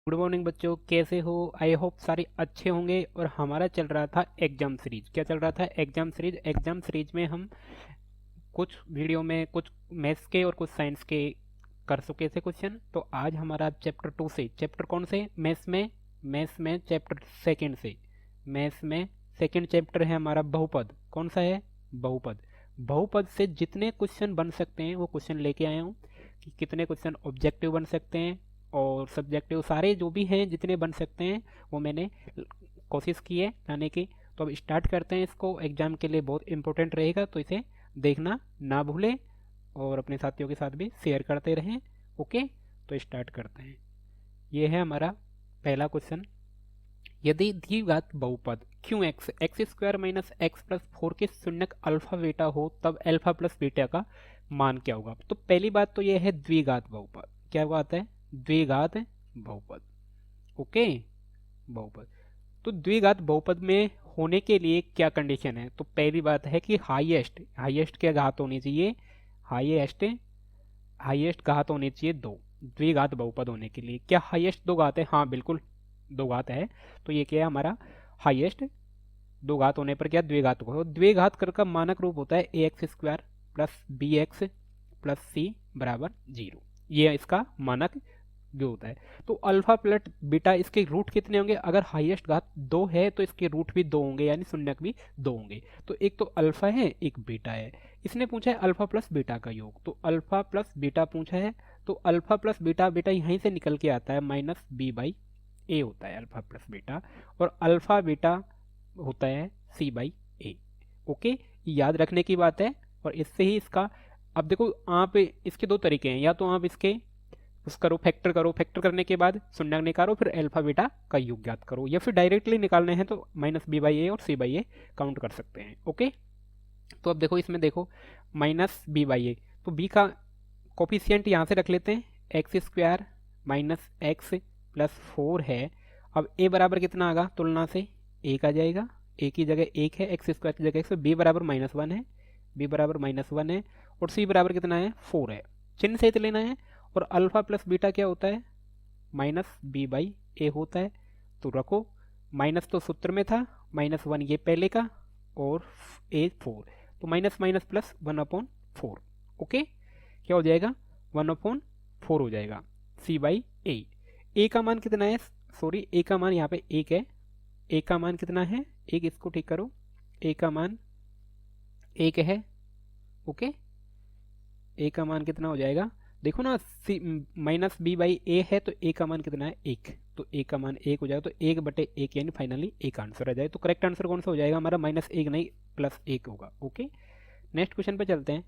Good morning बच्चों, कैसे हो? आई होप सारे अच्छे होंगे। और हमारा चल रहा था एग्जाम सीरीज। क्या चल रहा था? एग्जाम सीरीज में हम कुछ वीडियो में कुछ मैथ्स के और कुछ साइंस के कर चुके थे क्वेश्चन। तो आज हमारा चैप्टर 2 से, चैप्टर कौन से? मैथ्स में चैप्टर सेकंड से। मैथ्स में सेकंड चैप्टर है हमारा बहुपद। कौन सा है? बहुपद। बहुपद से जितने क्वेश्चन बन सकते हैं वो क्वेश्चन लेके आया हूँ कि कितने क्वेश्चन ऑब्जेक्टिव बन सकते हैं और सब्जेक्टिव, सारे जो भी हैं जितने बन सकते हैं वो मैंने कोशिश की है लाने की। तो अब स्टार्ट करते हैं इसको। एग्जाम के लिए बहुत इंपॉर्टेंट रहेगा, तो इसे देखना ना भूलें और अपने साथियों के साथ भी शेयर करते रहें। ओके, तो स्टार्ट करते हैं। ये है हमारा पहला क्वेश्चन। यदि द्विघात बहुपद क्यों x square minus x plus 4 के शून्यक अल्फा बीटा हो तब अल्फा प्लस बीटा का मान क्या होगा? तो पहली बात तो यह है द्विघात बहुपद। क्या बात है? द्विघात बहुपद। ओके, बहुपद। तो द्विघात बहुपद में होने के लिए क्या कंडीशन है? तो पहली बात है कि हाईएस्ट हाईएस्ट क्या घात होनी चाहिए? हाईएस्ट हाईएस्ट घात होनी चाहिए दो। द्विघात बहुपद होने के लिए क्या हाईएस्ट दो घात है? हाँ बिल्कुल, दो घात है। तो ये क्या है हमारा? हाईएस्ट दो घात होने पर क्या द्विघात होगा? द्विघात कर का मानक रूप होता है a x square plus B x plus c बराबर 0। ये इसका मानक जो होता है। तो अल्फा प्लस बीटा, इसके रूट कितने होंगे? अगर हाईएस्ट घात दो है तो इसके रूट भी दो होंगे, यानी शून्यक भी दो होंगे। तो एक तो अल्फा है, एक बीटा है। इसने पूछा है अल्फा प्लस बीटा का योग, तो अल्फा प्लस बीटा पूछा है। तो अल्फा प्लस बीटा बेटा यहीं से निकल के आता है, माइनस बी बाई ए होता है अल्फा प्लस बीटा। और अल्फा बीटा होता है सी बाई ए। ओके, याद रखने की बात है। और इससे ही इसका, अब देखो आप इसके दो तरीके हैं। या तो आप इसके उस करो, फैक्टर करो, फैक्टर करने के बाद शून्यक निकालो, फिर अल्फा बीटा का योग ज्ञात करो, या फिर डायरेक्टली निकालने हैं तो माइनस बी बाई ए और सी बाई ए काउंट कर सकते हैं। ओके, तो अब देखो इसमें देखो माइनस बी बाई ए, तो बी का कोफिशियंट यहाँ से रख लेते हैं, x square minus x plus 4 है। अब ए बराबर कितना आएगा? तुलना से एक आ जाएगा, ए की जगह एक है, एक्स स्क्वायर की जगह एक्स, बी बराबर -1 है, बी बराबर -1 है। और सी बराबर कितना है? 4 है। चिन्ह सहित लेना है। और अल्फा प्लस बीटा क्या होता है? माइनस बी बाई ए होता है। तो रखो, माइनस तो सूत्र में था, -1 ये पहले का, और ए 4, तो माइनस माइनस प्लस 1/4। ओके, क्या हो जाएगा? 1/4 हो जाएगा सी बाई ए। ए का मान कितना है? सॉरी, ए का मान यहाँ पे एक है। ए का मान कितना है? एक, इसको ठीक करो। ए का मान एक है। ओके, ए का मान कितना हो जाएगा? देखो ना, सी माइनस बी बाई ए है, तो ए का मान कितना है? एक। तो ए का मान एक हो जाएगा, तो 1/1 यानी फाइनली एक आंसर आ जाए। तो करेक्ट आंसर कौन सा हो जाएगा हमारा? -1 नहीं, +1 होगा। ओके, नेक्स्ट क्वेश्चन पे चलते हैं।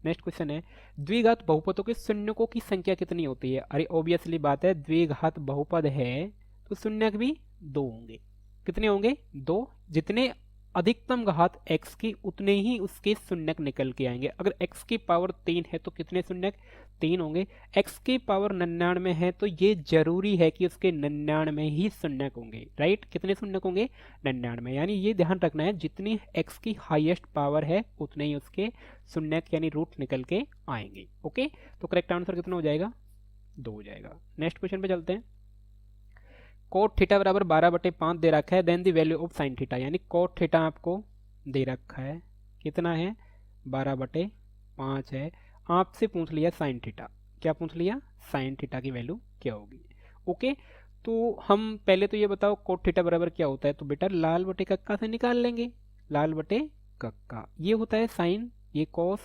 नेक्स्ट क्वेश्चन है, द्विघात बहुपदों के शून्यकों की संख्या कितनी होती है? अरे ऑब्वियसली बात है, द्विघात बहुपद है तो शून्यक भी दो होंगे। कितने होंगे? दो। जितने अधिकतम घात x की उतने ही उसके शून्यक निकल के आएंगे। अगर x की पावर 3 है तो कितने शून्यक? 3 होंगे। x की पावर 99 है तो ये जरूरी है कि उसके 99 ही शून्यक होंगे। राइट, कितने शून्यक होंगे? 99। यानी ये ध्यान रखना है, जितनी x की हाईएस्ट पावर है उतने ही उसके शून्यक यानी रूट निकल के आएंगे। ओके, तो करेक्ट आंसर कितना हो जाएगा? 2 हो जाएगा। नेक्स्ट क्वेश्चन पे चलते हैं। कोट थीटा बराबर 12/5 दे रखा है, then the value of sine theta. यानी कोट थीटा आपको दे रखा है, कितना है? 12/5 है। आपसे पूछ लिया साइन थीटा। क्या पूछ लिया? साइन थीटा की वैल्यू क्या होगी। ओके, तो हम पहले तो ये बताओ कोट थीटा बराबर क्या होता है। तो बेटा लाल बटे कक्का से निकाल लेंगे। लाल बटे कक्का ये होता है साइन, ये कॉस,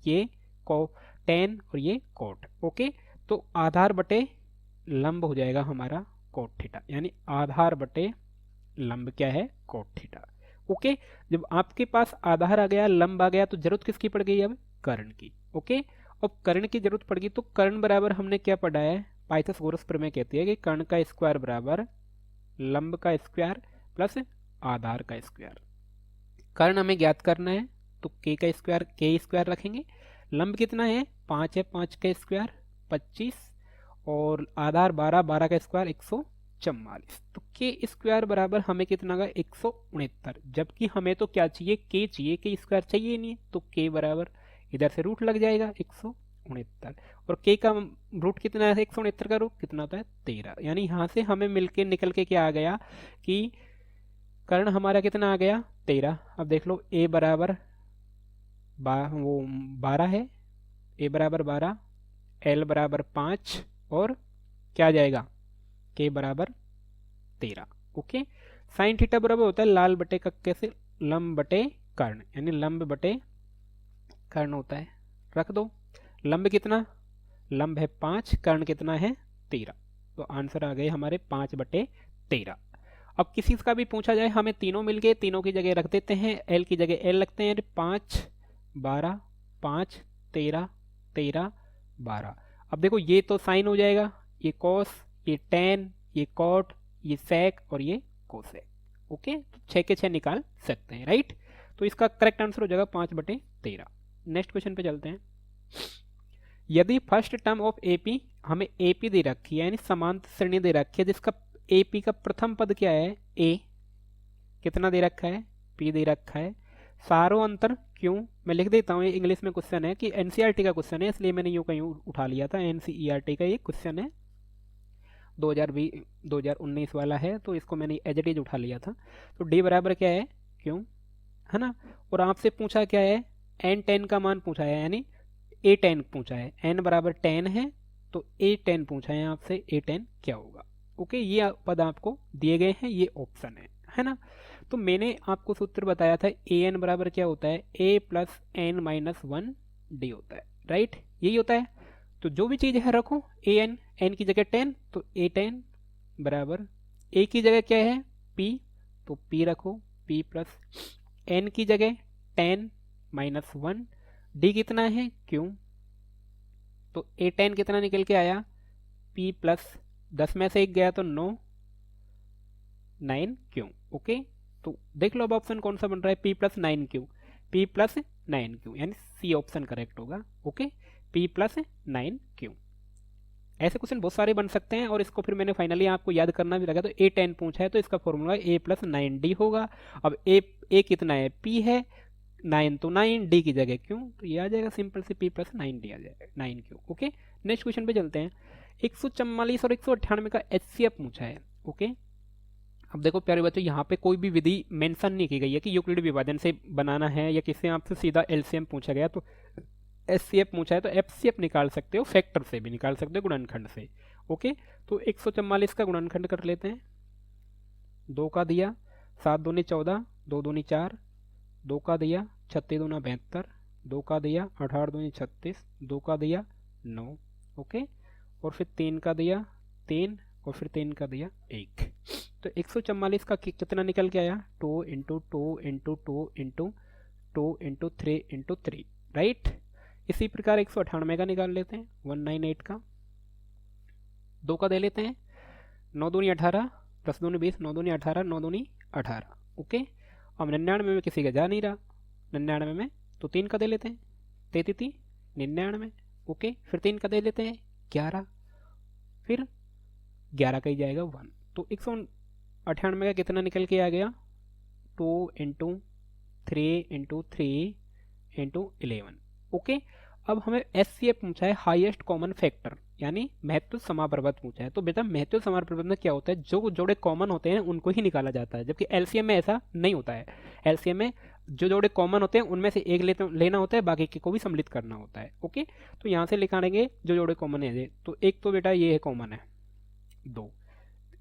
ये को टेन और ये कोट। ओके, तो आधार बटे लंब हो जाएगा हमारा कोट थीटा, यानी आधार बटे लंब क्या है? Cot theta. ओके, जब आपके पास आधार आ गया, लंब आ गया, तो जरूरत किसकी पड़ गई? अब कर्ण की। ओके, अब कर्ण की जरूरत पड़ गई, तो कर्ण बराबर हमने क्या पढ़ा है? पाइथागोरस प्रमेय कहती है कि कर्ण का स्क्वायर बराबर लंब का स्क्वायर प्लस आधार का स्क्वायर। कर्ण हमें ज्ञात करना है, तो के स्क्वायर रखेंगे। लंब कितना है? 5 है, 5 का स्क्वायर 25, और आधार 12, 12 का स्क्वायर 144। तो के स्क्वायर बराबर हमें कितना होगा? 169। जबकि हमें तो क्या चाहिए? के चाहिए, के स्क्वायर चाहिए नहीं है। तो के बराबर इधर से रूट लग जाएगा 169। 169 और k का रूट कितना है, 169 का रूट कितना होता है 13। यानी यहाँ से हमें मिलके निकल के क्या आ गया कि कर्ण हमारा कितना आ गया 13। अब देख लो a बराबर वो 12 है, a बराबर 12, l बराबर 5 और क्या आ जाएगा k बराबर 13। ओके, साइन थीटा बराबर होता है लाल बटे कक्के से लंब बटे कर्ण, यानी लंब बटे कर्ण होता है। रख दो, लंब कितना, लंब है 5, कर्ण कितना है 13, तो आंसर आ गए हमारे 5/13। अब किसी का भी पूछा जाए, हमें तीनों मिल गए, तीनों की जगह रख देते हैं, एल की जगह एल रखते हैं, 5 12 5 13 13 12। अब देखो ये तो साइन हो जाएगा, ये कॉस, ये टेन, ये कॉट, ये सेक और ये कोसेक। ओके, तो 6 के 6 निकाल सकते हैं, राइट। तो इसका करेक्ट आंसर हो जाएगा 5/13। नेक्स्ट क्वेश्चन पे चलते हैं। यदि फर्स्ट टर्म ऑफ एपी, हमें एपी दे रखी है यानी समांतर श्रेणी दे रखी है, जिसका एपी का प्रथम पद क्या है ए, कितना दे रखा है पी दे रखा है, सारो अंतर क्यों, मैं लिख देता हूँ, ये इंग्लिश में क्वेश्चन है कि एनसीईआरटी का क्वेश्चन है, इसलिए मैंने यूं कहीं उठा लिया था, एनसीईआरटी का ये क्वेश्चन है, 2019 वाला है, तो इसको मैंने एज इट इज उठा लिया था। तो डी बराबर क्या है क्यों, है ना। और आपसे पूछा क्या है, एन 10 का मान पूछा है, यानी ए 10 पूछा है, एन बराबर 10 है, तो ए 10 पूछा है आपसे, ए 10 क्या होगा। ओके, ये पद आपको दिए गए हैं, ये ऑप्शन है ना। तो मैंने आपको सूत्र बताया था, ए एन बराबर क्या होता है, ए प्लस एन माइनस 1 डी होता है, राइट, यही होता है। तो जो भी चीज़ है रखो, ए एन, एन की जगह 10, तो ए 10 बराबर, ए की जगह क्या है पी, तो पी रखो, पी प्लस एन की जगह 10 माइनस 1, डी कितना है क्यों, तो ए 10 कितना निकल के आया, पी प्लस 10 में से 1 गया तो 9 क्यों। ओके, तो देख लो अब ऑप्शन कौन सा बन रहा है, पी प्लस 9 क्यों, पी प्लस 9 क्यों, यानी सी ऑप्शन करेक्ट होगा। ओके, पी प्लस 9 क्यों। ऐसे क्वेश्चन बहुत सारे बन सकते हैं, और इसको फिर मैंने फाइनली आपको याद करना भी लगा, तो ए 10 पूछा है तो इसका फॉर्मूला ए प्लस 9 डी होगा। अब ए कितना है पी है, 9 तो 9, डी की जगह क्यों, तो ये आ जाएगा सिंपल से पी प्लस 9 डी आ जाएगा, 9 क्यों। ओके, नेक्स्ट क्वेश्चन पे चलते हैं। 144 और 198 का एचसीएफ पूछा है। ओके, अब देखो प्यारे बच्चों, यहाँ पे कोई भी विधि मेंशन नहीं की गई है कि यूक्लिड विभाजन से बनाना है, या किसी आपसे सीधा एलसीएम पूछा गया तो एचसीएफ पूछा है तो एफसीएफ निकाल सकते हो, फैक्टर से भी निकाल सकते हो, गुणनखंड से। ओके, तो 144 का गुणनखंड कर लेते हैं। 2 का दिया 7 दूनी 14, 2 दूनी 4, 2 का दिया 36 दूना 72, 2 का दिया 18 दूनी 36, 2 का दिया 9। ओके, और फिर 3 का दिया 3, और फिर 3 का दिया 1। तो 144 का कितना निकल के आया, 2 into 2 into 2 into 2 into 3 into 3, right. इसी प्रकार 198 का निकाल लेते हैं, 198 का, 2 का दे लेते हैं, 9 दूनी 18 प्लस 2 20, 9 दूनी 18, 9 दूनी 18। ओके, अब 99 में किसी का जा नहीं रहा, 99 में तो 3 का दे लेते हैं, 33 99। ओके, फिर 3 का दे लेते हैं 11, फिर 11 का ही जाएगा 1। तो 198 का कितना निकल के आ गया, 2 इंटू 3 इंटू 3 इंटू 11। ओके, अब हमें एचसीएफ पूछा है, हाईएस्ट कॉमन फैक्टर, यानी महत्व समाप्रबंध पूछा है। तो बेटा महत्व समाप्रबंध क्या होता है, जो जोड़े कॉमन होते हैं उनको ही निकाला जाता है, जबकि एलसीएम में ऐसा नहीं होता है। एलसीएम में जो जोड़े कॉमन होते हैं उनमें से एक लेना होता है, बाकी को भी सम्मिलित करना होता है। ओके, तो यहाँ से निकालेंगे जो जोड़े कॉमन है, तो एक तो बेटा ये है कॉमन है 2,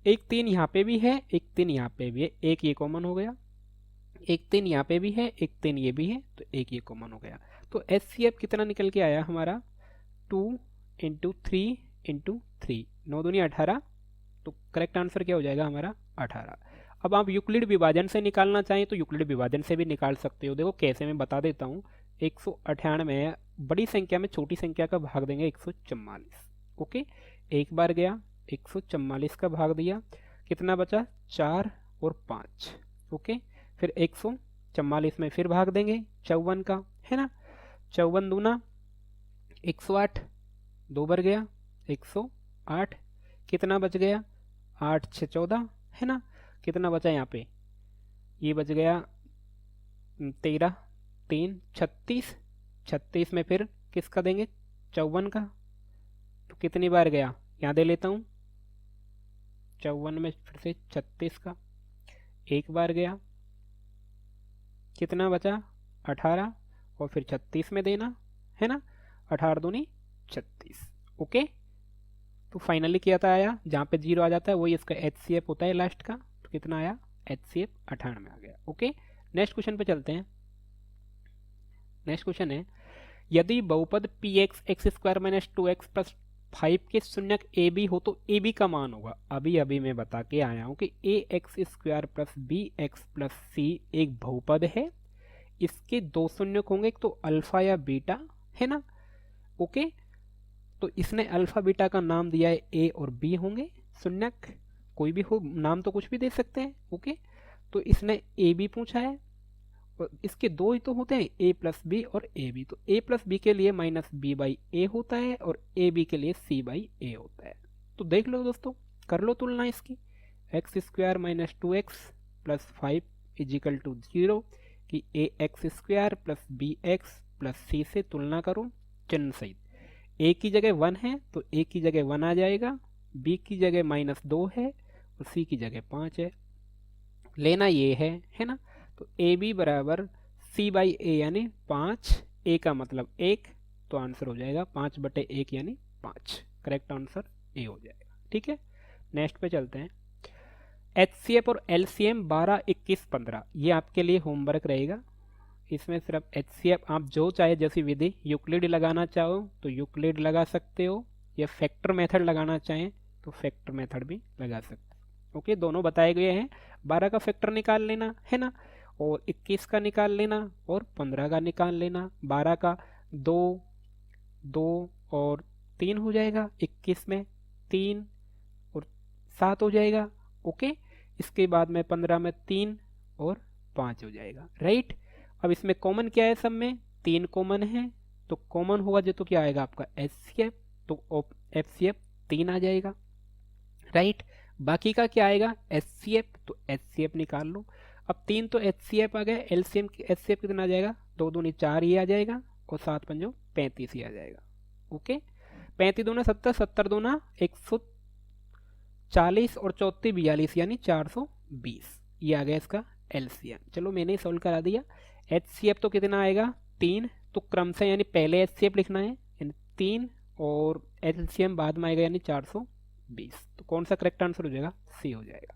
एक 3 यहाँ पे भी है, एक 3 यहाँ पे भी है, एक ये कॉमन हो गया, एक 3 यहाँ पे भी है, एक 3 ये भी है, तो एक ये कॉमन हो गया। तो एचसीएफ कितना निकल के आया हमारा, 2 इंटू 3 इंटू 3, 9 दूनी 18, तो करेक्ट आंसर क्या हो जाएगा हमारा 18। अब आप यूक्लिड विभाजन से निकालना चाहें तो यूक्लिड विभाजन से भी निकाल सकते हो। देखो कैसे, मैं बता देता हूँ। 198 बड़ी संख्या में छोटी संख्या का भाग देंगे 144। ओके, एक बार गया 144 का भाग दिया, कितना बचा 4 और 5। ओके, फिर 144 में फिर भाग देंगे 54 का, है ना, 54 दूना 108, 2 बार गया 108, कितना बच गया 8 6 14, है ना, कितना बचा यहाँ पे, ये बच गया 13 3 36, 36 में फिर किसका देंगे 54 का, तो कितनी बार गया, यहाँ दे लेता हूँ, 54 में फिर से 36 का एक बार गया, कितना बचा 18, और फिर 36 में देना है ना, 18 दूनी 36। ओके, तो फाइनली क्या था आया, जहाँ पे 0 आ जाता है वही इसका HCF होता है लास्ट का, तो कितना आया HCF 98 में आ गया। ओके, नेक्स्ट क्वेश्चन पे चलते हैं। नेक्स्ट क्वेश्चन है, यदि बहुपद px x square minus 2x plus 5 के शून्यक ए बी हो तो ए बी का मान होगा। अभी अभी मैं बता के आया हूँ कि a x square plus B x plus c एक बहुपद है, इसके दो शून्यक होंगे, एक तो अल्फा या बीटा है ना। ओके, तो इसने अल्फा बीटा का नाम दिया है ए और बी होंगे शून्यक, कोई भी हो नाम तो कुछ भी दे सकते हैं। ओके, तो इसने ए बी पूछा है और इसके दो ही तो होते हैं, ए प्लस बी और ए बी, तो ए प्लस बी के लिए माइनस बी बाई ए होता है और ए बी के लिए सी बाई ए होता है। तो देख लो दोस्तों, कर लो तुलना इसकी, x square minus 2x plus 5 is equal to 0 कि a x square plus B x plus c से तुलना करो चिन्ह सहित। ए की जगह 1 है तो ए की जगह 1 आ जाएगा, बी की जगह -2 है और सी की जगह 5 है, लेना ये है ना। तो ए बी बराबर सी बाई ए यानी 5, ए का मतलब 1, तो आंसर हो जाएगा 5/1 यानी 5, करेक्ट आंसर ए हो जाएगा। ठीक है, नेक्स्ट पे चलते हैं। HCF और LCM 12, 21, 15 ये आपके लिए होमवर्क रहेगा। इसमें सिर्फ HCF आप जो चाहे जैसी विधि, यूक्लिड लगाना चाहो तो यूक्लिड लगा सकते हो, या फैक्टर मेथड लगाना चाहें तो फैक्टर मेथड भी लगा सकते हो। ओके, दोनों बताए गए हैं, 12 का फैक्टर निकाल लेना है ना, और 21 का निकाल लेना और 15 का निकाल लेना। 12 का 2 2 और 3 हो जाएगा, 21 में 3 और 7 हो जाएगा। ओके, इसके बाद में 15 में 3 और 5 हो जाएगा, राइट। अब इसमें कॉमन क्या है, सब में 3 कॉमन है, तो कॉमन होगा जो तो क्या आएगा आपका HCF, तो FCF 3 आ जाएगा, राइट। बाकी का क्या आएगा HCF, तो HCF निकाल लो। अब 3 तो HCF आ गया, LCM HCF कितना आ जाएगा, 2 दूनी 4 ही आ जाएगा और 7 पंजो 35 ही आ जाएगा। ओके, 35 दूना 70, 70 दूना 140 और 34 42 यानी 420, ये आ गया इसका LCM। चलो मैंने सॉल्व करा दिया। HCF तो कितना आएगा 3, तो क्रम से यानी पहले HCF लिखना है यानी 3 और LCM बाद में आएगा यानी 420, तो कौन सा करेक्ट आंसर हो जाएगा, सी हो जाएगा।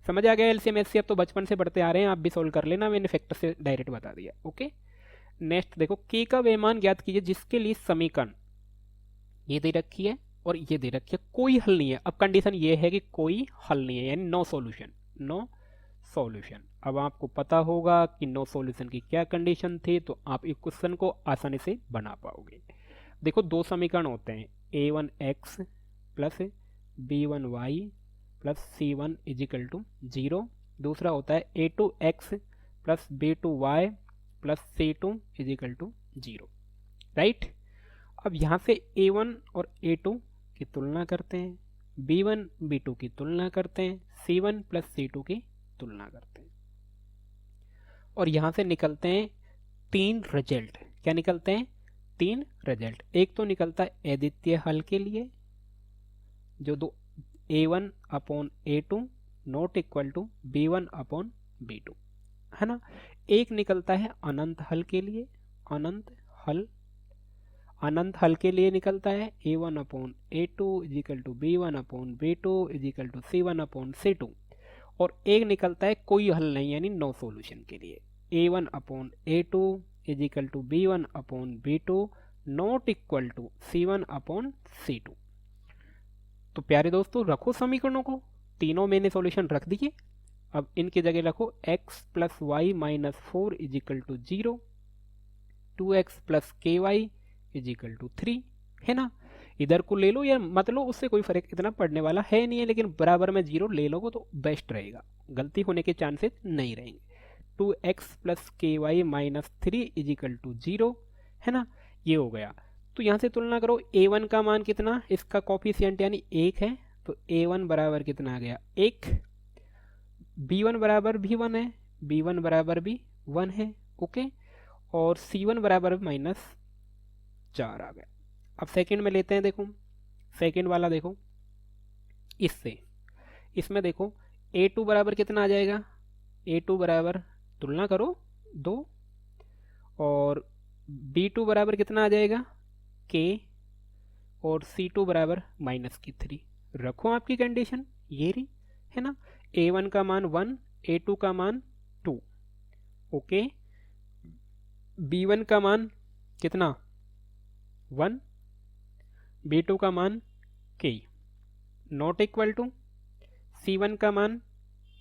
समझ आ गया LCM HCF तो बचपन से पढ़ते आ रहे हैं, आप भी सॉल्व कर लेना, मैंने फैक्टर से डायरेक्ट बता दिया। ओके, नेक्स्ट देखो, के का व्ययमान ज्ञात कीजिए जिसके लिए समीकरण ये दे रखी है और ये दे रखी है, कोई हल नहीं है। अब कंडीशन ये है कि कोई हल नहीं है यानी नो सॉल्यूशन, नो सॉल्यूशन। अब आपको पता होगा कि नो सॉल्यूशन की क्या कंडीशन थी, तो आप इस क्वेश्चन को आसानी से बना पाओगे। देखो, दो समीकरण होते हैं, a1x plus b1y plus c1 is equal to 0, दूसरा होता है a2x plus b2y plus c2 equal to 0, right. अब यहाँ से a1 और a2 की तुलना करते हैं, b1 b2 की तुलना करते हैं, c1 प्लस c2 की तुलना करते हैं, और यहाँ से निकलते हैं 3 रिजल्ट। क्या निकलते हैं, 3 रिजल्ट। एक तो निकलता है अद्वितीय हल के लिए, जो दो a1 upon a2 not equal to b1 upon b2 है ना। एक निकलता है अनंत हल के लिए, अनंत हल के लिए निकलता है a1 upon a2 equal to b1 upon b2 equal to c1 upon c2, और एक निकलता है कोई हल नहीं यानी नो सॉल्यूशन के लिए, a1 upon a2 equal to b1 upon b2 not equal to c1 upon c2। तो प्यारे दोस्तों, रखो समीकरणों को, तीनों मैंने सॉल्यूशन रख दिए। अब इनकी जगह रखो x plus y minus 4 equal to 0, 2x plus k y equal to 3 है ना। इधर को ले लो या मत लो, उससे कोई फर्क इतना पड़ने वाला है नहीं है, लेकिन बराबर में 0 ले लोगे तो बेस्ट रहेगा, गलती होने के चांसेस नहीं रहेंगे। 2x plus k Y minus 3 is equal to 0 है ना, ये हो गया। तो यहाँ से तुलना करो, a1 का मान कितना, इसका कॉफिशिएंट यानी 1 है, तो a1 बराबर कितना आ गया 1, b1 बराबर भी 1 है, b1 बराबर भी 1 है, ओके, और c1 बराबर -4 आ गया। अब सेकंड में लेते हैं, देखो सेकंड वाला देखो, इससे इसमें देखो a2 बराबर कितना आ जाएगा, a2 बराबर तुलना करो 2, और b2 बराबर कितना आ जाएगा k, और c2 बराबर -3। रखो आपकी कंडीशन ये रही है ना, a1 का मान 1, a2 का मान 2, ओके, b1 का मान कितना 1, b2 का मान k, not equal to c1 का मान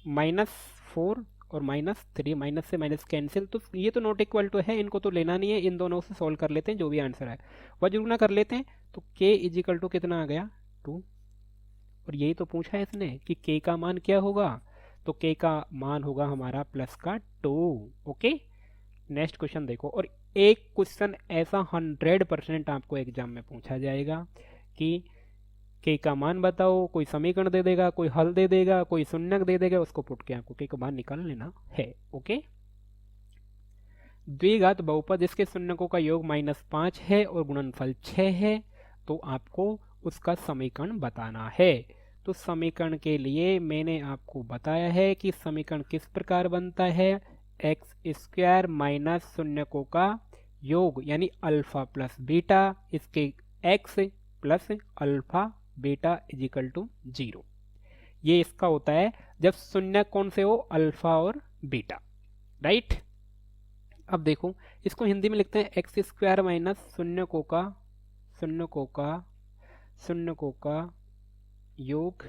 -4 और -3, माइनस से माइनस कैंसिल, तो ये तो नॉट इक्वल टू है, इनको तो लेना नहीं है, इन दोनों से सॉल्व कर लेते हैं, जो भी आंसर है वह जरूर ना कर लेते हैं। तो k इज इक्वल टू कितना आ गया 2, और यही तो पूछा है इसने कि k का मान क्या होगा, तो k का मान होगा हमारा प्लस का 2। ओके, नेक्स्ट क्वेश्चन देखो, और एक क्वेश्चन ऐसा 100% आपको एग्जाम में पूछा जाएगा कि k का मान बताओ, कोई समीकरण दे देगा, कोई हल दे देगा, कोई शून्यक दे देगा, उसको पुट के आपको k का मान निकाल लेना है। ओके, द्विघात बहुपद जिसके शून्यकों का योग -5 है और गुणनफल 6 है, तो आपको उसका समीकरण बताना है। तो समीकरण के लिए मैंने आपको बताया है कि समीकरण किस प्रकार बनता है, x² माइनस शून्यकों का योग यानी अल्फा प्लस बीटा, इसके x plus alpha beta equal to 0। ये इसका होता है जब शून्यक कौन से हो, अल्फा और बीटा, राइट। अब देखो इसको हिंदी में लिखते हैं x² माइनस शून्यकों का योग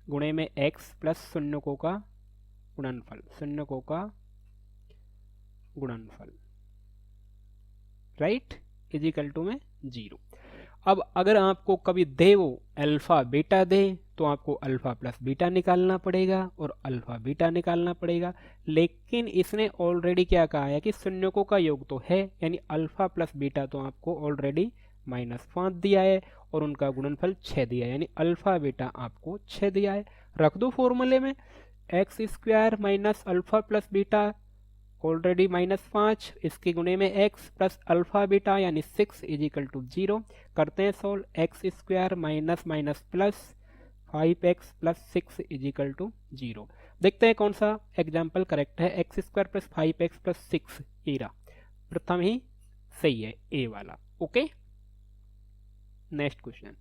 गुणे में x प्लस शून्यकों का गुणनफल, राइट, इजिकल टू में 0। अब अगर आपको कभी दे वो अल्फा बीटा दे, तो आपको अल्फा प्लस बीटा निकालना पड़ेगा और अल्फा बीटा निकालना पड़ेगा, लेकिन इसने ऑलरेडी क्या कहा है कि शून्यकों का योग तो है, यानी अल्फा प्लस बीटा तो आपको ऑलरेडी -5 दिया है और उनका गुणनफल 6 दिया है, यानी अल्फा बीटा आपको 6 दिया है। रख दो फॉर्मूले में, x² minus alpha plus beta already -5, इसके गुणे में x प्लस अल्फा बीटा यानी 6 इजिकल टू 0। करते हैं solve, x² minus minus plus 5x plus 6 equal to 0। देखते हैं कौन सा एग्जाम्पल करेक्ट है, x² plus 5x plus 6, era प्रथम ही सही है, ए वाला। ओके, नेक्स्ट क्वेश्चन,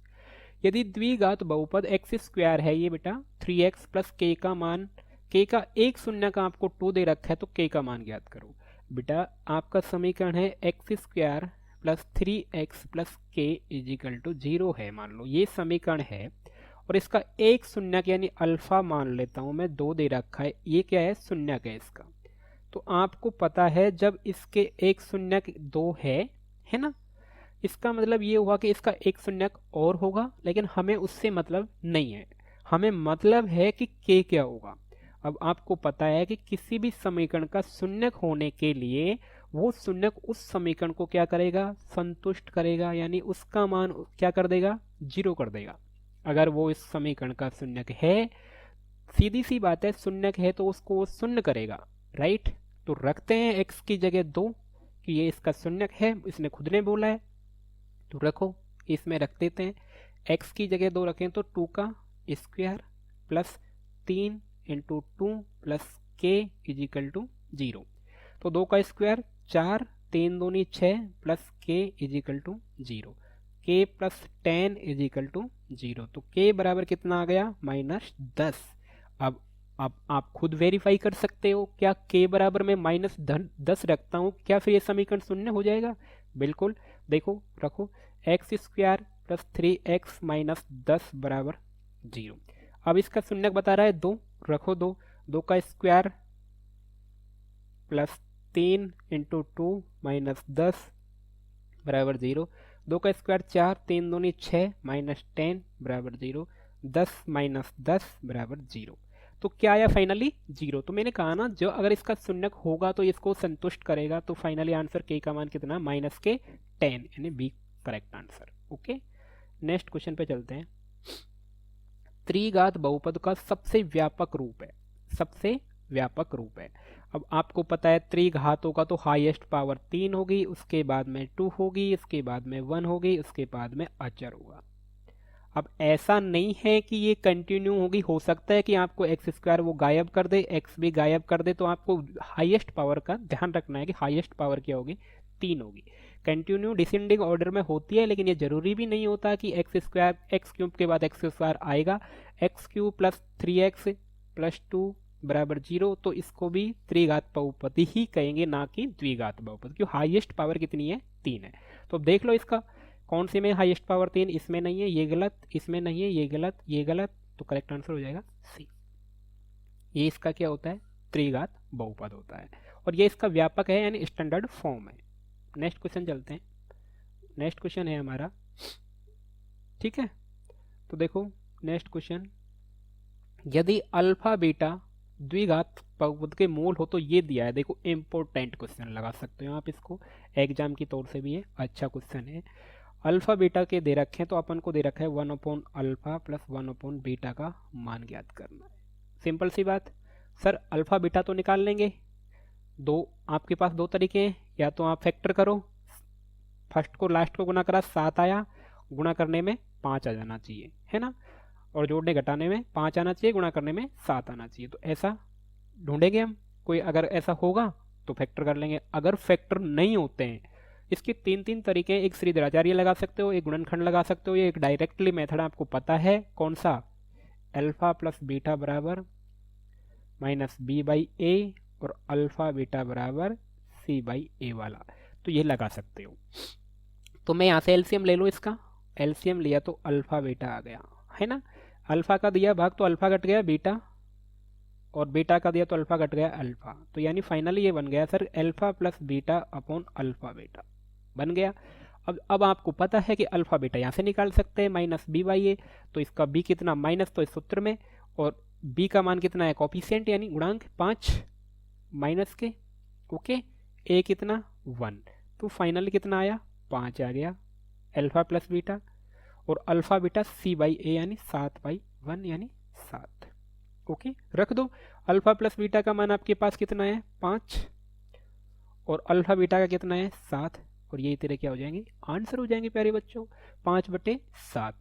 यदि द्विघात बहुपद x² है ये बेटा 3x प्लस k का मान, k का एक शून्य का आपको 2 दे रखा है, तो k का मान ज्ञात करो। बेटा आपका समीकरण है x² plus 3x plus k equal to 0 है, मान लो ये समीकरण है, और इसका एक शून्यक यानी अल्फा मान लेता हूं मैं, 2 दे रखा है, ये क्या है शून्यक है इसका। तो आपको पता है जब इसके एक शून्यक 2 है ना, इसका मतलब ये हुआ कि इसका एक शून्यक और होगा, लेकिन हमें उससे मतलब नहीं है, हमें मतलब है कि k क्या होगा। अब आपको पता है कि किसी भी समीकरण का शून्यक होने के लिए वो शून्यक उस समीकरण को क्या करेगा, संतुष्ट करेगा, यानी उसका मान क्या कर देगा, 0 कर देगा। अगर वो इस समीकरण का शून्यक है, सीधी सी बात है, शून्यक है तो उसको वो शून्य करेगा, राइट। तो रखते हैं x की जगह 2 कि ये इसका शून्यक है, इसने खुद ने बोला है, तो रखो, इसमें रख देते हैं, x की जगह 2 रखें तो 2 का square plus 3 into 2 plus k equal to 0। तो 2 का स्क्वायर 4, 3 दूनी 6 plus k equal to 0, k plus 10 equal to 0। तो k बराबर कितना आ गया, -10। अब आप खुद वेरीफाई कर सकते हो, क्या k बराबर में -10 रखता हूँ, क्या फिर ये समीकरण शून्य हो जाएगा? बिल्कुल, देखो रखो, x² प्लस 3x माइनस 10 बराबर 0। अब इसका शून्यक बता रहा है 2, रखो 2 का स्क्वायर प्लस 3 इंटू 2 माइनस 10 बराबर 0, 2 का स्क्वायर 4, 3 दूनी 6 माइनस 10 बराबर 0, 10 माइनस 10 बराबर 0। तो क्या आया फाइनली 0। तो मैंने कहा ना, जो अगर इसका शून्यक होगा तो इसको संतुष्ट करेगा, तो फाइनली आंसर k का मान कितना, -10, यानी B correct answer. Okay, next question पे चलते हैं। त्रिघात बहुपद का सबसे व्यापक रूप है, अब आपको पता है त्रिघातों का तो हाईएस्ट पावर 3 होगी, उसके बाद में 2 होगी, उसके बाद में 1 होगी, उसके बाद में अचर होगा। अब ऐसा नहीं है कि ये कंटिन्यू होगी, हो सकता है कि आपको एक्स स्क्वायर वो गायब कर दे, एक्स भी गायब कर दे, तो आपको हाईएस्ट पावर का ध्यान रखना है कि हाईएस्ट पावर क्या होगी, 3 होगी। कंटिन्यू डिसेंडिंग ऑर्डर में होती है, लेकिन ये जरूरी भी नहीं होता कि एक्स स्क्वायर एक्स क्यूब के बाद एक्स स्क्वायर आएगा। X cube plus 3x plus 2 बराबर 0, तो इसको भी त्रिघात बहुपद ही कहेंगे, ना कि द्विघात बहुपद, क्यों हाईएस्ट पावर कितनी है, 3 है। तो देख लो इसका कौन से में हाईएस्ट पावर 3, इसमें नहीं है, ये गलत, इसमें नहीं है, ये गलत, ये गलत, तो करेक्ट आंसर हो जाएगा सी। ये इसका क्या होता है, त्रिघात बहुपद होता है, और ये इसका व्यापक है यानी स्टैंडर्ड फॉर्म है। नेक्स्ट क्वेश्चन चलते हैं। नेक्स्ट क्वेश्चन है हमारा, ठीक है, तो देखो नेक्स्ट क्वेश्चन, यदि अल्फा बीटा द्विघात बहुपद के मूल हो तो ये दिया है। देखो इंपॉर्टेंट क्वेश्चन लगा सकते हो आप इसको, एग्जाम की तौर से भी ये अच्छा क्वेश्चन है। अल्फा बीटा के दे रखे हैं, तो अपन को दे रखा है 1 अल्फा प्लस 1 बीटा का मान ज्ञात करना है। सिंपल सी बात, सर अल्फा बीटा तो निकाल लेंगे, दो आपके पास दो तरीके हैं, या तो आप फैक्टर करो, फर्स्ट को लास्ट को गुना करा 7 आया, गुणा करने में 5 आ जाना चाहिए, है ना, और जोड़ने घटाने में 5 आना चाहिए, गुणा करने में 7 आना चाहिए। तो ऐसा ढूंढेंगे हम, कोई अगर ऐसा होगा तो फैक्टर कर लेंगे। अगर फैक्टर नहीं होते हैं, इसके तीन तरीके हैं, एक श्रीधराचार्य लगा सकते हो, एक गुणनखंड लगा सकते हो, ये एक डायरेक्टली मेथड आपको पता है कौन सा, अल्फा प्लस बीटा बराबर माइनस बी बाई ए, और अल्फा बीटा बराबर सी बाई ए वाला, तो ये लगा सकते हो। तो मैं यहाँ से एलसीएम ले लो, इसका एलसीएम लिया तो अल्फा बीटा आ गया, है ना, अल्फा का दिया भाग तो अल्फा कट गया बीटा, और बीटा का दिया तो अल्फा कट गया अल्फा, तो यानी फाइनली ये बन गया sir alpha plus beta upon alpha beta बन गया। अब आपको पता है कि अल्फा बीटा यहाँ से निकाल सकते हैं, माइनस बी बाई ए, तो इसका बी कितना माइनस, तो इस सूत्र में, और बी का मान कितना है कॉफिशिएंट यानी गुणांक 5 माइनस के, ओके, ए कितना 1, तो फाइनली कितना आया 5 आ गया अल्फा प्लस बीटा, और अल्फा बीटा सी बाई ए यानी 7/1 यानी 7, ओके, रख दो। अल्फा प्लस बीटा का मान आपके पास कितना है 5, और अल्फा बीटा का कितना है 7, और यही तेरे क्या हो जाएंगे आंसर हो जाएंगे प्यारे बच्चों, 5/7,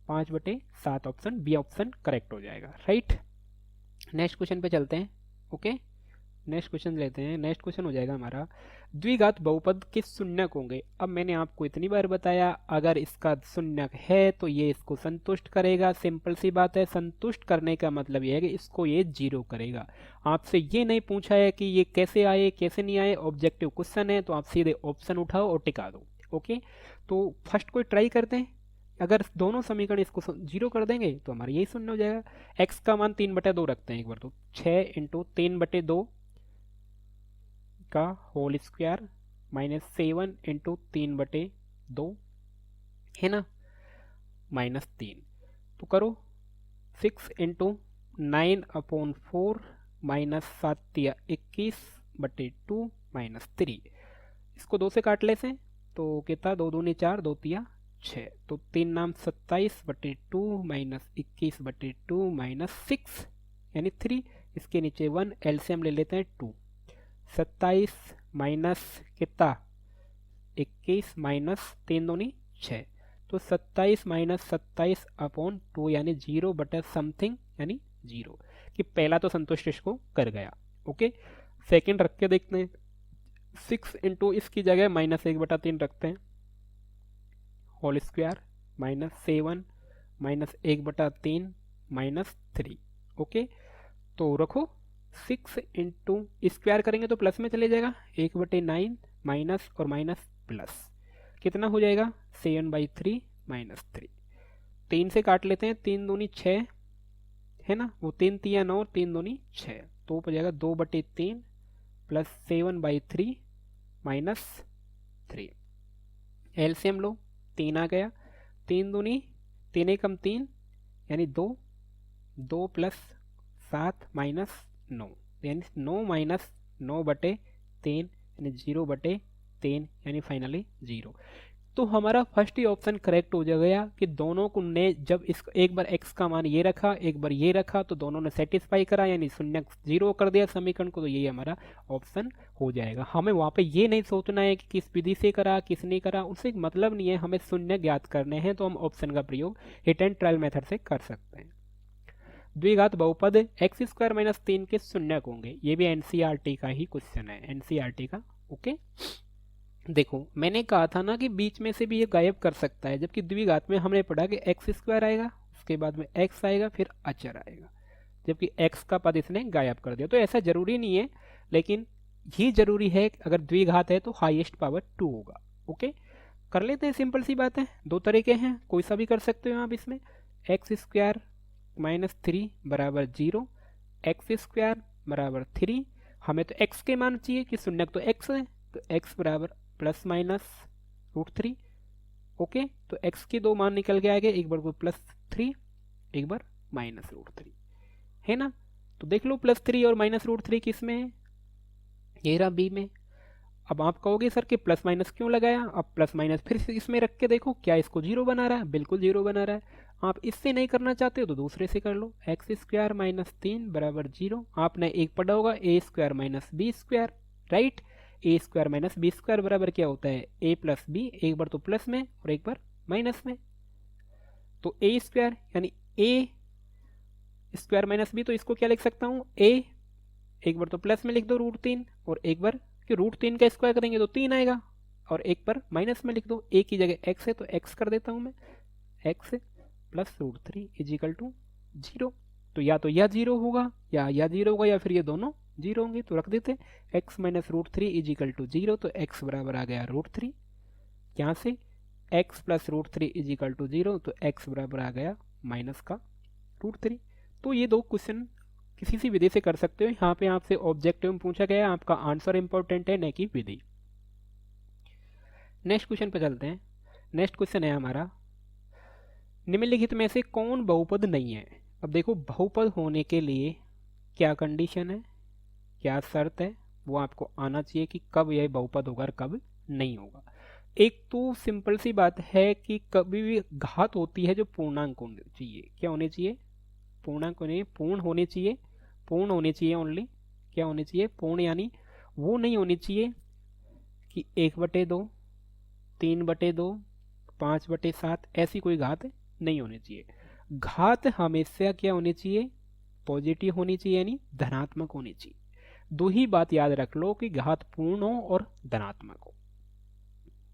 5/7 ऑप्शन बी ऑप्शन करेक्ट हो जाएगा, राइट। नेक्स्ट क्वेश्चन पे चलते हैं, ओके, नेक्स्ट क्वेश्चन लेते हैं। नेक्स्ट क्वेश्चन हो जाएगा हमारा, द्विघात बहुपद के शून्यक होंगे। अब मैंने आपको इतनी बार बताया, अगर इसका शून्यक है तो ये इसको संतुष्ट करेगा, सिंपल सी बात है। संतुष्ट करने का मतलब ये है कि इसको ये 0 करेगा। आपसे ये नहीं पूछा है कि ये कैसे आए कैसे नहीं आए, ऑब्जेक्टिव क्वेश्चन है, तो आप सीधे ऑप्शन उठाओ और टिका दो, ओके। तो फर्स्ट कोई ट्राई करते हैं, अगर दोनों समीकरण इसको 0 कर देंगे तो हमारा यही शून्य हो जाएगा। एक्स का मान 3/2 रखते हैं एक बार, तो 6 × 3/2 का होल स्क्वायर माइनस 7 × 3/2 है ना, -3, तो करो 6 × 9/4 -7 21/2 -3, इसको 2 से काट ले से, तो कितना 2 दूनी 4 2 तिया 6, तो 3 नाम 27/2 -21/2 -6 यानी 3, इसके नीचे 1, एलसीएम ले लेते हैं 2, 27 माइनस कितना 21 माइनस 3 दूनी 6, तो 27 माइनस 27/2 यानी 0/समथिंग यानी 0, कि पहला तो संतुष्ट इसको कर गया, ओके। सेकंड रख के देखते हैं, 6 × इसकी जगह -1/3 रखते हैं, होल स्क्वायर -7 -1/3 -3, ओके। तो रखो 6 × स्क्वायर करेंगे तो प्लस में चले जाएगा, 1/9 माइनस और माइनस प्लस, कितना हो जाएगा 7/3 -3, 3 से काट लेते हैं, 3 दूनी 6 है ना, वो 3 तिया 9 और 3 दूनी 6, तो हो जाएगा 2/3 प्लस 7/3 -3, एलसीएम लो 3 आ गया, 3 दूनी 3 एकम 3 यानी 2, 2 प्लस 7 -9 यानी 9 -9/3 यानी 0/3 यानी फाइनली 0। तो हमारा फर्स्ट ही ऑप्शन करेक्ट हो जाएगा कि दोनों को ने जब इस एक बार x का मान ये रखा, एक बार ये रखा, तो दोनों ने सेटिस्फाई करा, यानी शून्य जीरो कर दिया समीकरण को, तो यही हमारा ऑप्शन हो जाएगा। हमें वहाँ पे ये नहीं सोचना है कि किस विधि से करा किसने करा, उससे मतलब नहीं है, हमें शून्य ज्ञात करने हैं, तो हम ऑप्शन का प्रयोग हिट एंड ट्रायल मेथड से कर सकते हैं। द्विघात बहुपद एक्स स्क्वायर माइनस 3 के शून्यक होंगे, ये भी एनसीईआरटी का ही क्वेश्चन है, एनसीईआरटी का। ओके, देखो मैंने कहा था ना कि बीच में से भी ये गायब कर सकता है, जबकि द्विघात में हमने पढ़ा कि एक्स स्क्वायर आएगा, उसके बाद में एक्स आएगा, फिर अचर आएगा, जबकि एक्स का पद इसने गायब कर दिया। तो ऐसा जरूरी नहीं है, लेकिन ये जरूरी है अगर द्विघात है तो हाईएस्ट पावर 2 होगा। ओके, कर लेते हैं, सिंपल सी बात है। दो तरीके हैं, कोई सा भी कर सकते हो आप इसमें। एक्स स्क्वायर माइनस 3 बराबर 0, एक्स स्क्वायर बराबर 3, हमें तो एक्स के मान चाहिए कि शून्य तो एक्स है, तो एक्स बराबर प्लस माइनस √3। ओके, तो x के दो मान निकल के आएंगे, एक बार को +3, एक बार -√3, है ना। तो देख लो +3 और -√3 किस में है, ये रहा बी में। अब आप कहोगे सर कि प्लस माइनस क्यों लगाया, अब प्लस माइनस फिर से इसमें रख के देखो, क्या इसको जीरो बना रहा है, बिल्कुल जीरो बना रहा है। आप इससे नहीं करना चाहते हो तो दूसरे से कर लो, एक्स स्क्वायर माइनस 3 बराबर 0। आपने एक पढ़ा होगा a square minus b square, right. A square minus b square बराबर क्या होता है, ए प्लस बी, एक बार तो प्लस में और एक बार माइनस में। तो ए स्क्वायर यानी ए स्क्वायर माइनस बी, तो इसको क्या लिख सकता हूँ, ए, एक बार तो प्लस में लिख दो √3, और एक बार कि √3 का स्क्वायर करेंगे तो 3 आएगा, और एक बार माइनस में लिख दो, ए की जगह एक्स है तो एक्स कर देता हूँ मैं, एक्स प्लस √3 इजिकल टू 0। तो या तो यह जीरो होगा या जीरो होगा, या फिर ये दोनों जीरो होंगे, तो रख देते x माइनस √3 इजिकल टू 0। तो x बराबर आ गया √3, यहाँ से x प्लस √3 इजिकल टू 0, तो x बराबर आ गया माइनस का √3। तो ये दो क्वेश्चन किसी सी विधि से कर सकते हो। यहाँ पे आपसे ऑब्जेक्टिव में पूछा गया है, आपका आंसर इंपॉर्टेंट है, न कि विधि। नेक्स्ट क्वेश्चन पे चलते हैं। नेक्स्ट क्वेश्चन है हमारा, निम्नलिखित में से कौन बहुपद नहीं है। अब देखो, बहुपद होने के लिए क्या कंडीशन है, क्या शर्त है, वो आपको आना चाहिए कि कब यह बहुपद होगा और कब नहीं होगा। एक तो सिंपल सी बात है कि कभी भी घात होती है जो पूर्णांक होनी चाहिए, क्या होनी चाहिए, पूर्णांक होने, पूर्ण होनी चाहिए, पूर्ण होनी चाहिए ओनली, क्या होनी चाहिए, पूर्ण, यानी वो नहीं होनी चाहिए कि 1/2, 3/2, 5/7, ऐसी कोई घात नहीं होनी चाहिए। घात हमेशा क्या होनी चाहिए, पॉजिटिव होनी चाहिए, यानी धनात्मक होनी चाहिए। दो ही बात याद रख लो कि घात पूर्ण हो और धनात्मक हो।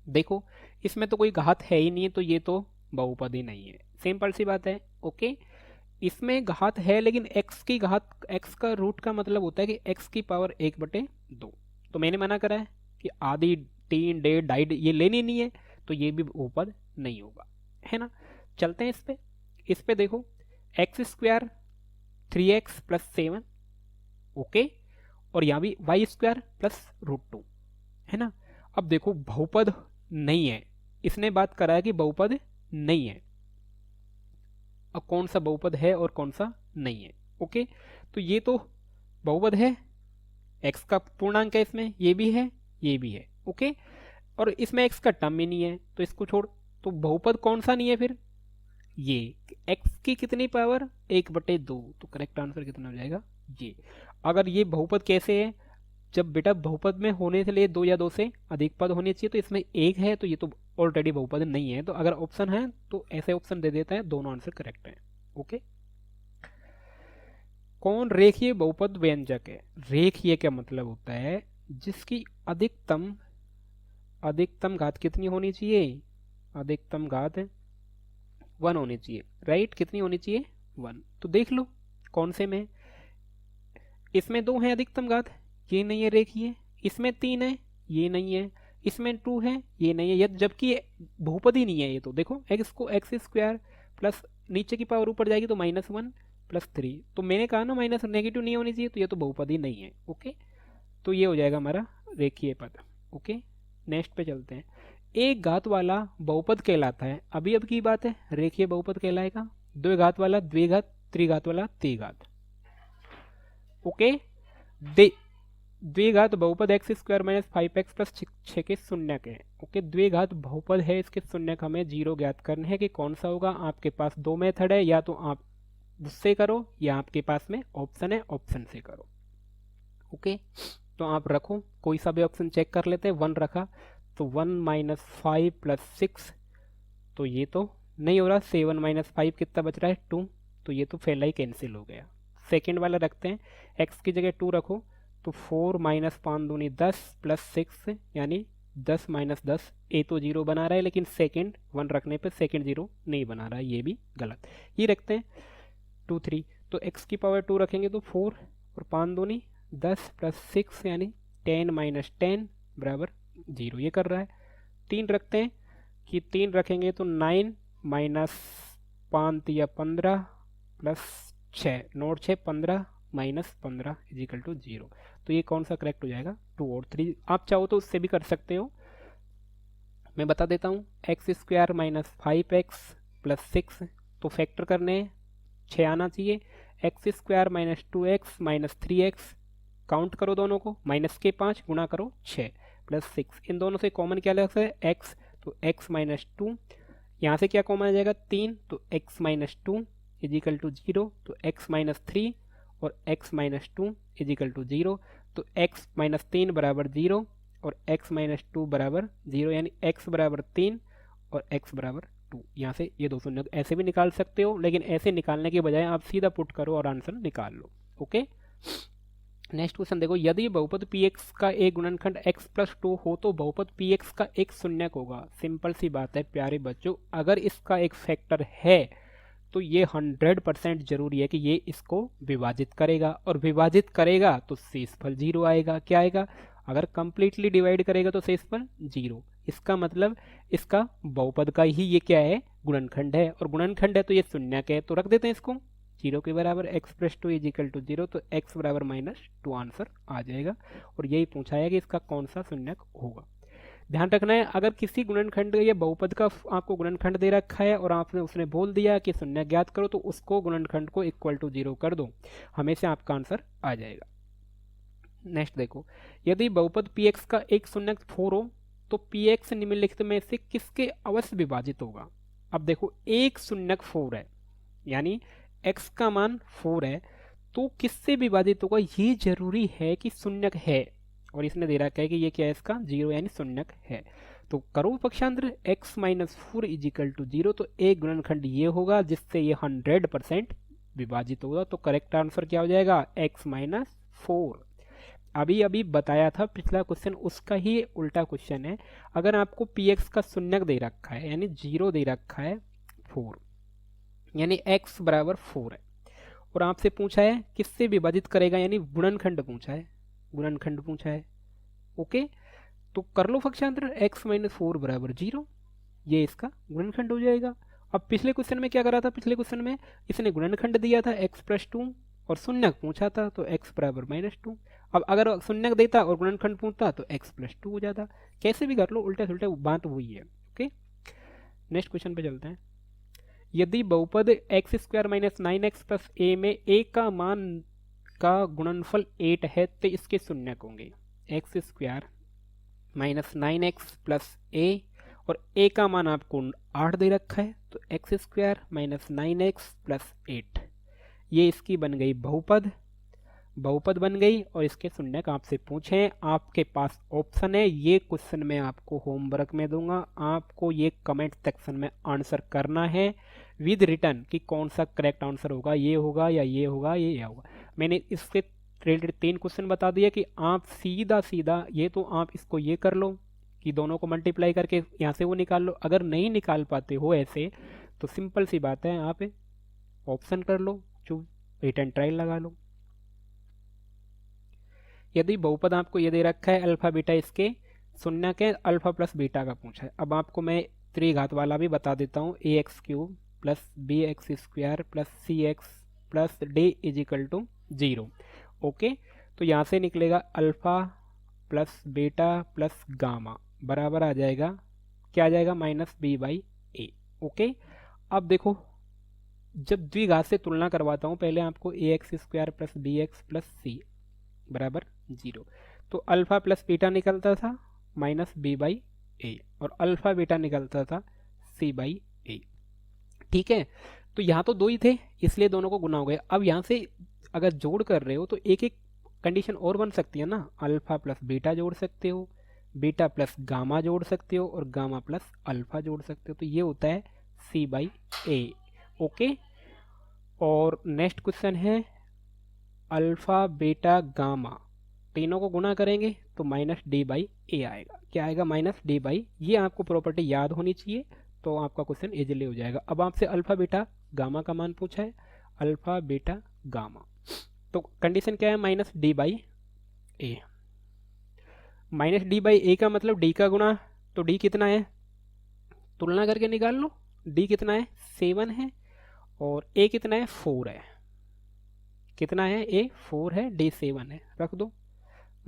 देखो इसमें तो कोई घात है ही नहीं है, तो ये तो बहुपद ही नहीं है, सिंपल सी बात है। ओके, इसमें घात है, लेकिन x की घात, x का रूट का मतलब होता है कि x की पावर 1/2। तो मैंने मना करा है कि आधी, 3, 1.5, 2.5 ये लेनी नहीं है, तो ये भी बहुपद नहीं होगा, है ना। चलते हैं इस पे देखो, x square 3x plus 7, okay, और यहाँ भी वाई स्क्वायर प्लस √2, है ना। अब देखो बहुपद नहीं है, इसने बात करा है कि बहुपद नहीं है। अब कौन सा बहुपद है और कौन सा नहीं है। ओके, तो ये तो बहुपद है, x का पूर्णांक है इसमें, ये भी है, ये भी है। ओके, और इसमें x का टर्म ही नहीं है, तो इसको छोड़। तो बहुपद कौन सा नहीं है फिर, ये x की कितनी पावर 1/2, तो करेक्ट आंसर कितना हो जाएगा ये। अगर ये बहुपद कैसे है, जब बेटा बहुपद में होने के लिए 2 या 2 से अधिक पद होने चाहिए, तो इसमें 1 है, तो ये तो ऑलरेडी बहुपद नहीं है। तो अगर ऑप्शन है तो ऐसे ऑप्शन दे देता है, दोनों आंसर करेक्ट है। ओके, कौन रेखीय बहुपद व्यंजक है। रेखीय क्या मतलब होता है, जिसकी अधिकतम घात कितनी होनी चाहिए, अधिकतम घात 1 होनी चाहिए, राइट। कितनी होनी चाहिए, 1। तो देख लो कौन से में, इसमें 2 है अधिकतम घात, ये नहीं है रेखीय। इसमें 3 है, ये नहीं है। इसमें 2 है, ये नहीं है, ये जबकि बहुपद ही नहीं है ये। तो देखो एक्स को एक्स स्क्वायर प्लस नीचे की पावर ऊपर जाएगी तो -1 प्लस 3, तो मैंने कहा ना माइनस नेगेटिव नहीं होनी चाहिए, तो ये तो बहुपद ही नहीं है। ओके, तो ये हो जाएगा हमारा रेखीय पद। ओके, नेक्स्ट पे चलते हैं। एक घात वाला बहुपद कहलाता है, अभी अब की बात है, रेखीय बहुपद कहलाएगा। 2 घात वाला द्विघात, त्रिघात वाला त्रिघात। ओके, द्विघात बहुपद x square minus 5x plus 6 के शून्यक है। ओके, द्विघात बहुपद है, इसके शून्यक हमें 0 ज्ञात करने हैं कि कौन सा होगा। आपके पास दो मेथड है, या तो आप उससे करो या आपके पास में ऑप्शन है, ऑप्शन से करो। ओके, तो आप रखो, कोई सा भी ऑप्शन चेक कर लेते हैं। 1 रखा तो 1 माइनस 5 प्लस 6, तो ये तो नहीं हो रहा। 7 माइनस 5 कितना बच रहा है 2, तो ये तो पहला ही कैंसिल हो गया। सेकेंड वाला रखते हैं, एक्स की जगह 2 रखो तो 4 माइनस 5 दूनी 10 प्लस 6 यानी 10 माइनस 10, ए तो 0 बना रहा है, लेकिन सेकेंड 1 रखने पे सेकेंड 0 नहीं बना रहा है, ये भी गलत। ये रखते हैं 2 3, तो x की पावर 2 रखेंगे तो 4 और 5 दूनी 10 प्लस 6 यानी 10 माइनस 10 बराबर 0, ये कर रहा है। 3 रखते हैं कि 3 रखेंगे तो 9 माइनस 5 तिया 15 प्लस 6 नोट 6 15 माइनस 15 इजिकल टू 0, तो ये कौन सा करेक्ट हो जाएगा 2 और 3। आप चाहो तो उससे भी कर सकते हो, मैं बता देता हूँ। X square minus 5x plus 6, तो फैक्टर करने 6 आना चाहिए। X square minus 2x minus 3x, count करो दोनों को, माइनस के 5 गुणा करो 6 प्लस 6, इन दोनों से कॉमन क्या लग सकता है x, तो x माइनस 2, यहाँ से क्या कॉमन आ जाएगा 3, तो x माइनस 2 इजिकल टू 0, तो x माइनस 3 और x माइनस 2 इजिकल टू 0, तो x माइनस 3 बराबर 0 और x माइनस 2 बराबर 0, यानी x बराबर 3 और x बराबर 2। यहाँ से ये दो शून्य ऐसे भी निकाल सकते हो, लेकिन ऐसे निकालने के बजाय आप सीधा पुट करो और आंसर निकाल लो। ओके, नेक्स्ट क्वेश्चन देखो, यदि बहुपद px का एक गुणनखंड x प्लस 2 हो तो बहुपद px का एक शून्यक होगा। सिंपल सी बात है प्यारे बच्चों, अगर इसका एक फैक्टर है तो ये 100% जरूरी है कि ये इसको विभाजित करेगा, और विभाजित करेगा तो शेषफल 0 आएगा। क्या आएगा, अगर कंप्लीटली डिवाइड करेगा तो शेषफल 0, इसका मतलब इसका बहुपद का ही ये क्या है गुणनखंड है, और गुणनखंड है तो ये शून्यक है, तो रख देते हैं इसको 0 के बराबर। x प्लस 2 इजिकल टू 0, तो x बराबर माइनस 2 आंसर आ जाएगा, और यही पूछा है कि इसका कौन सा शून्यक होगा। ध्यान रखना है, अगर किसी गुणनखंड या बहुपद का आपको गुणनखंड दे रखा है और आपने उसने बोल दिया कि शून्य ज्ञात करो, तो उसको गुणनखंड को इक्वल टू 0 कर दो, हमेशा आपका आंसर आ जाएगा। नेक्स्ट देखो, यदि बहुपद px का एक शून्यक 4 हो तो px निम्नलिखित में से किसके अवश्य विभाजित होगा। अब देखो एक शून्यक 4 है, यानी x का मान 4 है, तो किससे विभाजित होगा, ये जरूरी है कि शून्यक है, और इसने दे रखा है कि ये क्या है इसका 0 यानी शून्यक है। तो करो पक्षांतर x माइनस 4 इजिकल टू 0, तो एक गुणनखंड ये होगा जिससे ये 100% विभाजित होगा, तो करेक्ट आंसर क्या हो जाएगा x माइनस 4। अभी अभी बताया था पिछला क्वेश्चन, उसका ही उल्टा क्वेश्चन है। अगर आपको px का शून्यक दे रखा है यानी 0 दे रखा है 4, यानी x बराबर 4 है, और आपसे पूछा है किससे विभाजित करेगा, यानी गुणनखंड पूछा है, गुणनखंड पूछा है। ओके, तो कर लो पक्षांतर x माइनस 4 बराबर 0, ये इसका गुणनखंड हो जाएगा। अब पिछले क्वेश्चन में क्या करा था, पिछले क्वेश्चन में इसने गुणनखंड दिया था x प्लस 2 और शून्यक पूछा था, तो x बराबर माइनस 2। अब अगर शून्यक देता और गुणनखंड पूछता तो x प्लस 2 हो जाता। कैसे भी कर लो, उल्टे सुल्टे बात वही है। ओके, नेक्स्ट क्वेश्चन पे चलते हैं। यदि बहुपद x square minus 9x plus a में a का मान का गुणनफल 8 है तो इसके शून्यक होंगे। X square minus 9x plus a, और a का मान आपको 8 दे रखा है, तो x square minus 9x plus 8, ये इसकी बन गई बहुपद, बहुपद बन गई, और इसके शून्यक आपसे पूछें, आपके पास ऑप्शन है। ये क्वेश्चन मैं आपको होमवर्क में दूंगा, आपको ये कमेंट सेक्शन में आंसर करना है विद रिटर्न कि कौन सा करेक्ट आंसर होगा, ये होगा या ये होगा ये होगा। मैंने इसके रिलेटेड 3 क्वेश्चन बता दिया कि आप सीधा सीधा ये तो आप इसको ये कर लो कि दोनों को मल्टीप्लाई करके यहाँ से वो निकाल लो। अगर नहीं निकाल पाते हो ऐसे तो सिंपल सी बात है, आप ऑप्शन कर लो, चूज रिटर्न ट्रायल लगा लो। यदि बहुपद आपको ये दे रखा है अल्फा बीटा, इसके शून्यक है, अल्फा प्लस बीटा का पूछा है। अब आपको मैं त्रिघात वाला भी बता देता हूँ, ax³ plus bx² plus cx plus d equal to 0। Okay, तो यहाँ से निकलेगा alpha plus beta plus gamma बराबर आ जाएगा, क्या आ जाएगा माइनस b/a। ओके, अब देखो जब द्विघात से तुलना करवाता हूँ, पहले आपको ax² plus bx plus c बराबर 0। तो अल्फ़ा प्लस बीटा निकलता था माइनस बी बाई ए, और अल्फ़ा बीटा निकलता था सी बाई ए। ठीक है, तो यहाँ तो दो ही थे इसलिए दोनों को गुना हो गया। अब यहाँ से अगर जोड़ कर रहे हो तो एक एक कंडीशन और बन सकती है ना, अल्फ़ा प्लस बीटा जोड़ सकते हो, बीटा प्लस गामा जोड़ सकते हो, और गामा प्लस अल्फ़ा जोड़ सकते हो, तो ये होता है सी बाई ए। ओके, और नेक्स्ट क्वेश्चन है अल्फ़ा बीटा गामा तीनों को गुना करेंगे तो माइनस डी बाई ए आएगा। क्या आएगा? Minus D by. ये आपको प्रॉपर्टी याद होनी चाहिए तो आपका क्वेश्चन इजीली हो जाएगा। अब आपसे अल्फ़ा बीटा गामा का मान पूछा है, अल्फ़ा बीटा गामा, तो कंडीशन क्या है? Minus D by A. Minus D by A का मतलब डी का गुना, तो डी कितना है तुलना करके निकाल लो। डी कितना है? 7 है, और ए कितना है? 4 है। कितना है? ए 4 है, डी 7 है, रख दो।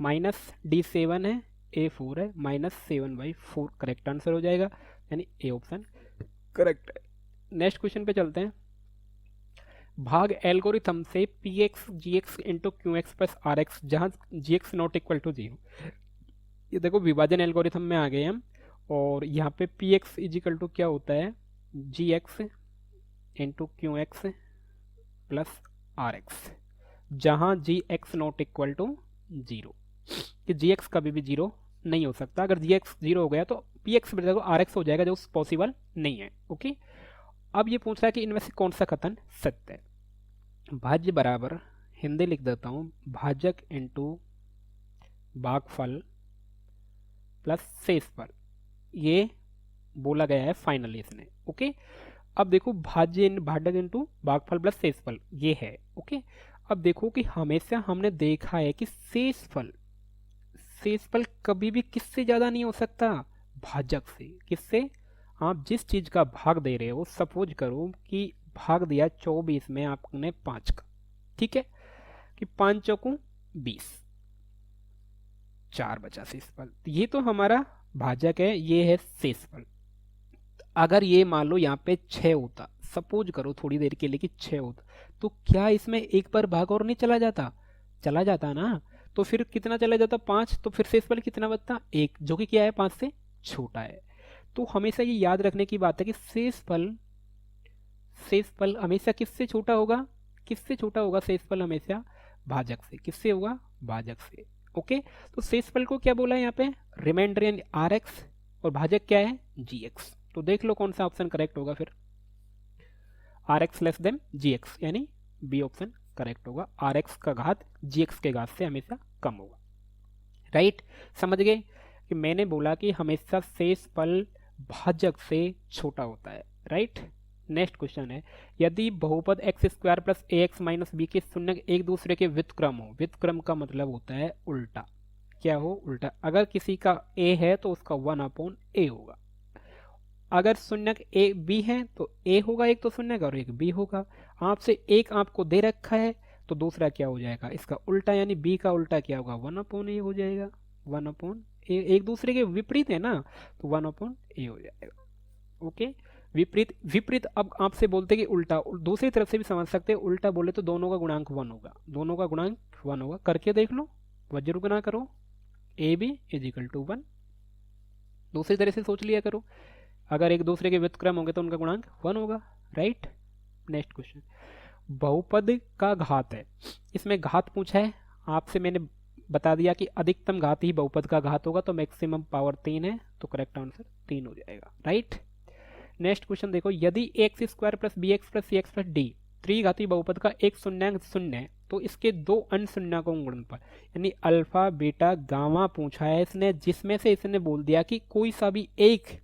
माइनस डी 7 है, ए 4 है, माइनस 7/4 करेक्ट आंसर हो जाएगा, यानी ए ऑप्शन करेक्ट है। नेक्स्ट क्वेश्चन पे चलते हैं। भाग एल्गोरिथम से P x G x into Q x plus R x जहाँ G x not equal to 0। ये देखो विभाजन एल्गोरिथम में आ गए हम, और यहाँ पे पी एक्स इजिकल टू क्या होता है? G x into Q x plus R x, जहाँ G x not equal to 0, कि जी एक्स कभी भी 0 नहीं हो सकता। अगर जी एक्स 0 हो गया तो पी एक्स बजाय आर एक्स हो जाएगा, जो पॉसिबल नहीं है। ओके, अब ये पूछ रहा है कि इनमें से कौन सा कथन सत्य है। भाज्य बराबर हिंदी लिख देता हूँ, भाजक इंटू भागफल प्लस शेषफल, ये बोला गया है फाइनली इसने। ओके, अब देखो भाजक इंटू भागफल प्लस शेषफल ये है। ओके, अब देखो कि हमेशा हमने देखा है कि शेषफल कभी भी किससे ज्यादा नहीं हो सकता? भाजक से। किससे? आप जिस चीज का भाग दे रहे हो, सपोज करो कि भाग दिया 24 में आपने 5 का, ठीक है, कि 5 चौकू 20, 4 बचा शेषफल, ये तो हमारा भाजक है, ये है शेषफल। अगर ये मान लो यहाँ पे 6 होता, सपोज करो थोड़ी देर के लिए कि 6 होता, तो क्या इसमें एक बार भाग और नहीं चला जाता? चला जाता ना। तो फिर कितना चला जाता? 5। तो फिर शेषफल कितना बचता? 1, जो कि क्या है? 5 से छोटा है। तो हमेशा ये याद रखने की बात है कि शेषफल हमेशा किससे छोटा होगा? किससे छोटा होगा शेषफल? हमेशा भाजक से। किससे होगा? भाजक से। ओके, तो शेषफल को क्या बोला है यहाँ पे? रिमाइंडर यानी आर एक्स, और भाजक क्या है? G x. तो देख लो कौन सा ऑप्शन करेक्ट होगा फिर। R x less than G x, यानी बी ऑप्शन करेक्ट होगा। आर एक्स का घात जी एक्स के घात से हमेशा कम होगा। राइट, समझ गए कि मैंने बोला कि हमेशा शेषफल भाजक से छोटा होता है। राइट, नेक्स्ट क्वेश्चन है, यदि बहुपद एक्स स्क्वायर प्लस ए एक्स माइनस बी के शून्य एक दूसरे के व्युत्क्रम हो। व्युत्क्रम का मतलब होता है उल्टा। क्या हो? उल्टा। अगर किसी का ए है तो उसका 1/a होगा। अगर शून्य ए बी है तो ए होगा एक, तो शून्य का, और एक बी होगा। आपसे एक आपको दे रखा है तो दूसरा क्या हो जाएगा? इसका उल्टा, यानी बी का उल्टा क्या होगा? 1/a हो जाएगा। 1/a, एक दूसरे के विपरीत है ना, तो 1/a हो जाएगा। ओके, विपरीत। अब आपसे बोलते कि उल्टा, दूसरी तरफ से भी समझ सकते हैं। उल्टा बोले तो दोनों का गुणांक 1 होगा, दोनों का गुणांक 1 होगा। करके देख लो, वज्र गुना करो, A B is equal to 1। दूसरी तरह से सोच लिया करो, अगर एक दूसरे के व्युत्क्रम होंगे तो उनका गुणांक 1 होगा। राइट, नेक्स्ट क्वेश्चन, बहुपद का घात है। इसमें घात पूछा है आपसे, मैंने बता दिया कि अधिकतम घात ही बहुपद का घात होगा, तो मैक्सिमम पावर 3 है, तो करेक्ट आंसर 3 हो जाएगा। राइट, नेक्स्ट क्वेश्चन देखो, यदि X square plus B x plus C X plus D त्रिघाती बहुपद का एक शून्यांक शून्य है, तो इसके दो अन्य शून्यकों का गुणनफल यानी अल्फा बीटा गामा पूछा है इसने, जिसमें से इसने बोल दिया कि कोई सा भी एक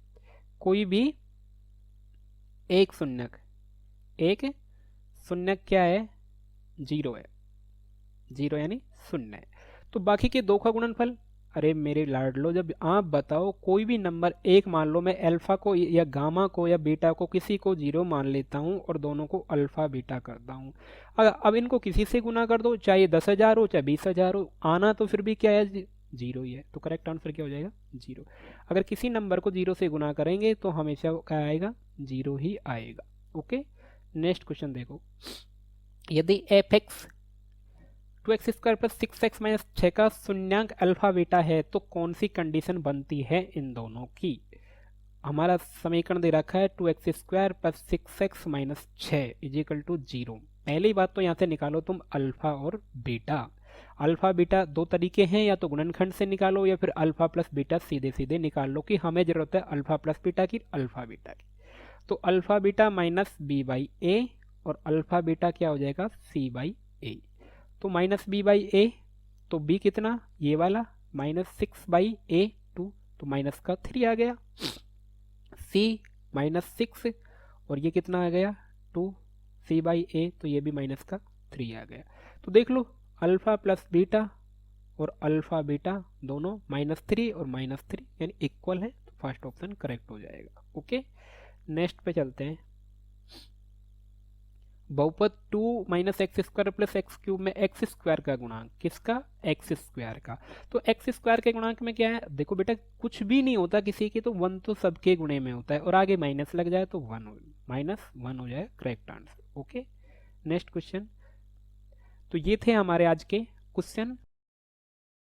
शून्यक क्या है? 0 है, 0 यानी शून्य है। तो बाकी के दो का गुणनफल, अरे मेरे लाडलो, जब आप बताओ कोई भी नंबर एक मान लो, मैं अल्फा को या गामा को या बीटा को किसी को 0 मान लेता हूँ और दोनों को अल्फा बीटा करता हूँ। अब इनको किसी से गुना कर दो, चाहे 10,000 हो चाहे 20,000 हो, आना तो फिर भी क्या है? 0 ही है। तो करेक्ट आंसर क्या हो जाएगा? 0। अगर किसी नंबर को 0 से गुना करेंगे तो हमेशा क्या आएगा? 0 ही आएगा। ओके, नेक्स्ट क्वेश्चन देखो, यदि F x 2x² plus 6x minus 6 का शून्यांक अल्फा बीटा है तो कौन सी कंडीशन बनती है इन दोनों की। हमारा समीकरण दे रखा है 2x² plus 6x minus 6 is equal to 0। पहली बात तो यहाँ से निकालो तुम अल्फा और बीटा। अल्फा बीटा दो तरीके हैं, या तो गुणनखंड से निकालो या फिर अल्फा प्लस बीटा सीधे सीधे निकाल लो, कि हमें जरूरत है अल्फा प्लस बीटा की, अल्फा बीटा की। तो alpha beta minus B by A और अल्फा बीटा क्या हो जाएगा सी बाई ए। तो माइनस बी बाई ए, तो बी कितना ये वाला माइनस 6 बाई ए 2, तो माइनस का 3 आ गया। सी माइनस 6 और ये कितना आ गया 2 सी बाई ए, तो ये भी माइनस का 3 आ गया। तो देख लो अल्फा प्लस बीटा और अल्फा बीटा दोनों -3 और -3 यानी इक्वल है, तो फर्स्ट ऑप्शन करेक्ट हो जाएगा। ओके, नेक्स्ट पे चलते हैं। बहुपद 2 minus x square plus x cube में एक्स स्क्वायर का गुणांक, किसका एक्स स्क्वायर का। तो एक्स स्क्वायर के गुणांक में क्या है, देखो बेटा कुछ भी नहीं होता किसी की तो 1 तो सबके गुणे में होता है, और आगे माइनस लग जाए तो 1 -1 हो जाए correct answer. Okay, next question. तो ये थे हमारे आज के क्वेश्चन।